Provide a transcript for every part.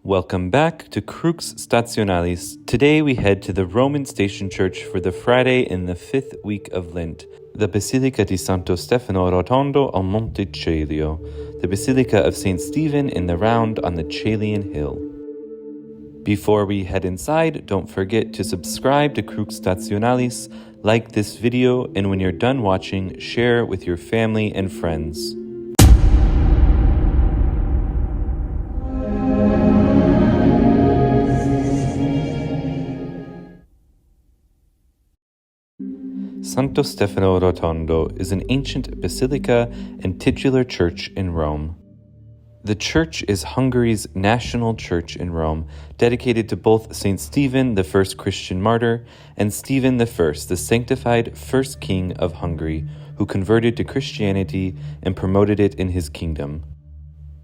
Welcome back to Crux Stationalis. Today we head to the Roman Station Church for the Friday in the 5th week of Lent, the Basilica di Santo Stefano Rotondo al Monte Caelio, the Basilica of St. Stephen in the Round on the Caelian Hill. Before we head inside, don't forget to subscribe to Crux Stationalis, like this video, and when you're done watching, share with your family and friends. Santo Stefano Rotondo is an ancient basilica and titular church in Rome. The church is Hungary's national church in Rome, dedicated to both St. Stephen, the first Christian martyr, and Stephen I, the sanctified first king of Hungary, who converted to Christianity and promoted it in his kingdom.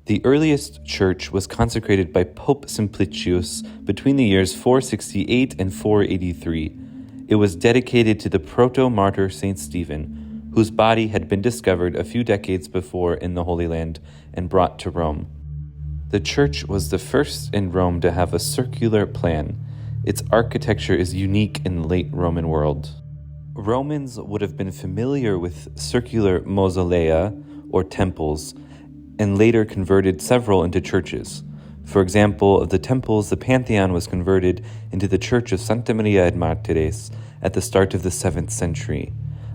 The earliest church was consecrated by Pope Simplicius between the years 468 and 483. It was dedicated to the proto-martyr St. Stephen, whose body had been discovered a few decades before in the Holy Land and brought to Rome. The church was the first in Rome to have a circular plan. Its architecture is unique in the late Roman world. Romans would have been familiar with circular mausolea, or temples, and later converted several into churches. For example, of the temples, the Pantheon was converted into the Church of Santa Maria et Martires at the start of the 7th century.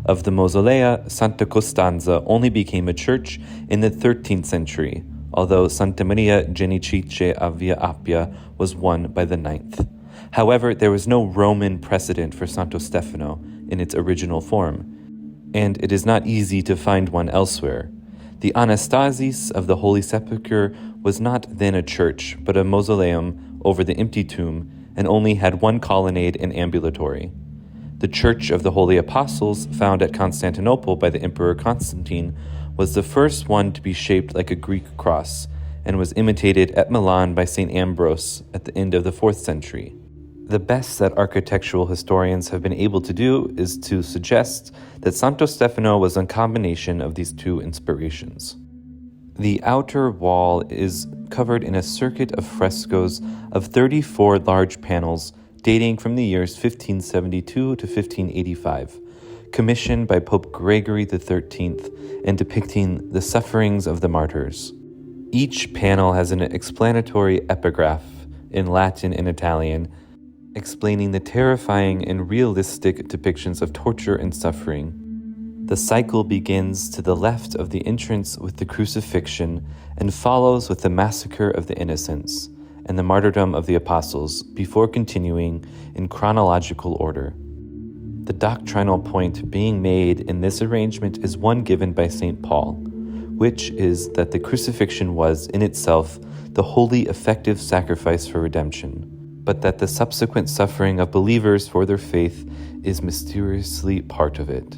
Of the mausolea, Santa Costanza only became a church in the 13th century, although Santa Maria Genitrice a Via Appia was one by the 9th. However, there was no Roman precedent for Santo Stefano in its original form, and it is not easy to find one elsewhere. The Anastasis of the Holy Sepulchre was not then a church, but a mausoleum over the empty tomb, and only had one colonnade and ambulatory. The Church of the Holy Apostles, found at Constantinople by the Emperor Constantine, was the first one to be shaped like a Greek cross, and was imitated at Milan by St. Ambrose at the end of the 4th century. The best that architectural historians have been able to do is to suggest that Santo Stefano was a combination of these two inspirations. The outer wall is covered in a circuit of frescoes of 34 large panels dating from the years 1572 to 1585, commissioned by Pope Gregory XIII and depicting the sufferings of the martyrs. Each panel has an explanatory epigraph in Latin and Italian, explaining the terrifying and realistic depictions of torture and suffering. The cycle begins to the left of the entrance with the crucifixion and follows with the massacre of the innocents and the martyrdom of the apostles before continuing in chronological order. The doctrinal point being made in this arrangement is one given by St. Paul, which is that the crucifixion was in itself the wholly effective sacrifice for redemption, but that the subsequent suffering of believers for their faith is mysteriously part of it.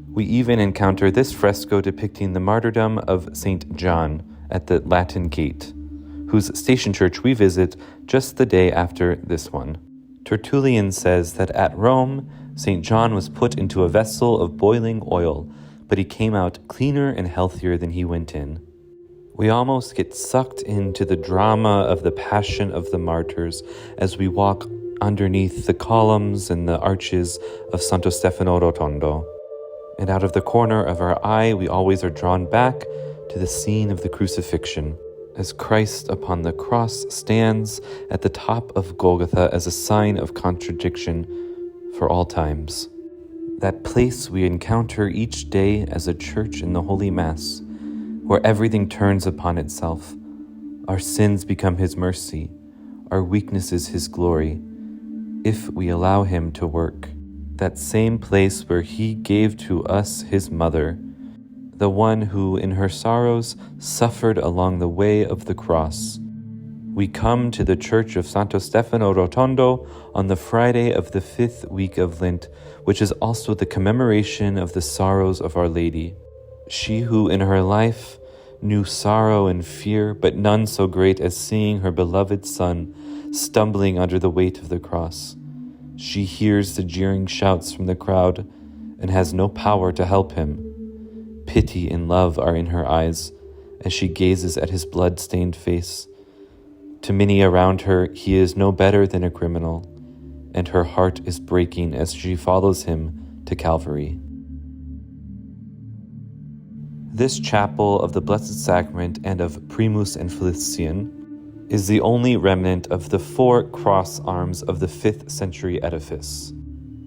We even encounter this fresco depicting the martyrdom of St. John at the Latin Gate, whose station church we visit just the day after this one. Tertullian says that at Rome, St. John was put into a vessel of boiling oil, but he came out cleaner and healthier than he went in. We almost get sucked into the drama of the Passion of the Martyrs as we walk underneath the columns and the arches of Santo Stefano Rotondo. And out of the corner of our eye, we always are drawn back to the scene of the crucifixion, as Christ upon the cross stands at the top of Golgotha as a sign of contradiction for all times. That place we encounter each day as a church in the Holy Mass, where everything turns upon itself. Our sins become His mercy, our weaknesses His glory, if we allow Him to work. That same place where He gave to us His mother, the one who in her sorrows suffered along the way of the cross. We come to the Church of Santo Stefano Rotondo on the Friday of the 5th week of Lent, which is also the commemoration of the sorrows of Our Lady. She who in her life knew sorrow and fear, but none so great as seeing her beloved Son stumbling under the weight of the cross. She hears the jeering shouts from the crowd and has no power to help him. Pity and love are in her eyes as she gazes at his blood-stained face. To many around her, he is no better than a criminal, and her heart is breaking as she follows him to Calvary. This chapel of the Blessed Sacrament and of Primus and Felician is the only remnant of the 4 cross arms of the 5th century edifice.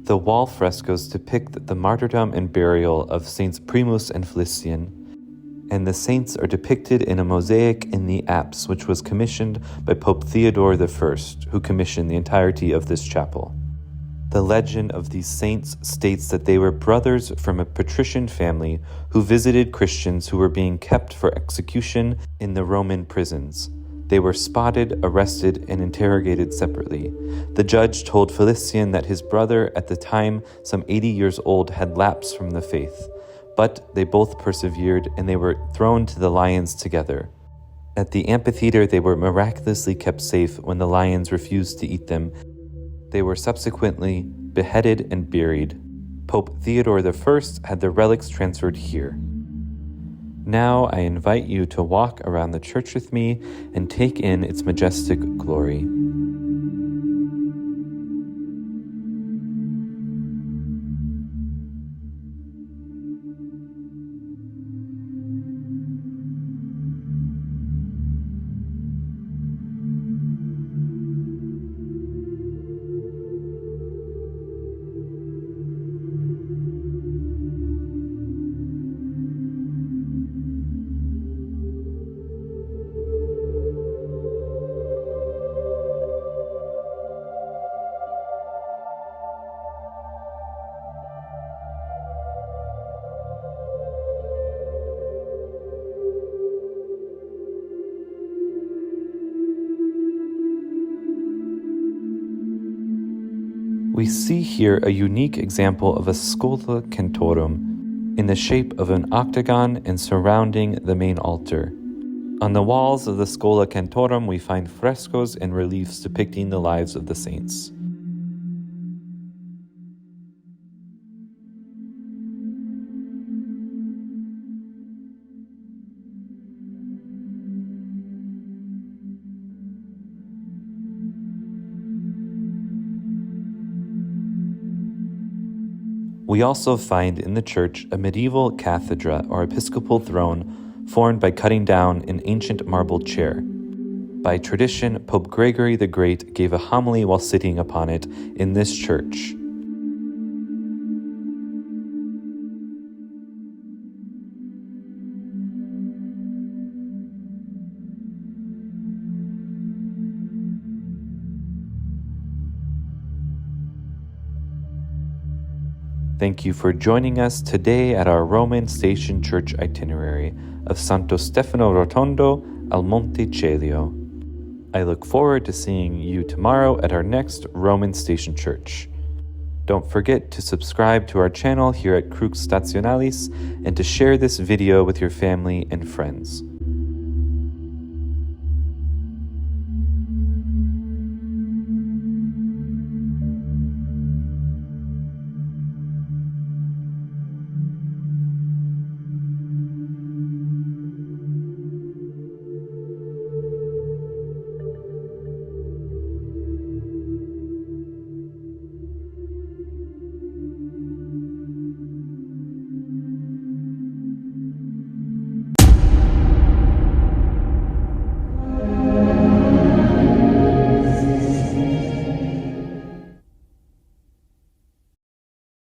The wall frescoes depict the martyrdom and burial of Saints Primus and Felician, and the saints are depicted in a mosaic in the apse, which was commissioned by Pope Theodore I, who commissioned the entirety of this chapel. The legend of these saints states that they were brothers from a patrician family who visited Christians who were being kept for execution in the Roman prisons. They were spotted, arrested, and interrogated separately. The judge told Felician that his brother, at the time some 80 years old, had lapsed from the faith. But they both persevered, and they were thrown to the lions together. At the amphitheater, they were miraculously kept safe when the lions refused to eat them. They were subsequently beheaded and buried. Pope Theodore I had the relics transferred here. Now I invite you to walk around the church with me and take in its majestic glory. We see here a unique example of a scola cantorum in the shape of an octagon and surrounding the main altar. On the walls of the scola cantorum we find frescoes and reliefs depicting the lives of the saints. We also find in the church a medieval cathedra or episcopal throne formed by cutting down an ancient marble chair. By tradition, Pope Gregory the Great gave a homily while sitting upon it in this church. Thank you for joining us today at our Roman Station Church itinerary of Santo Stefano Rotondo al Monte Celio. I look forward to seeing you tomorrow at our next Roman Station Church. Don't forget to subscribe to our channel here at Crux Stationalis and to share this video with your family and friends.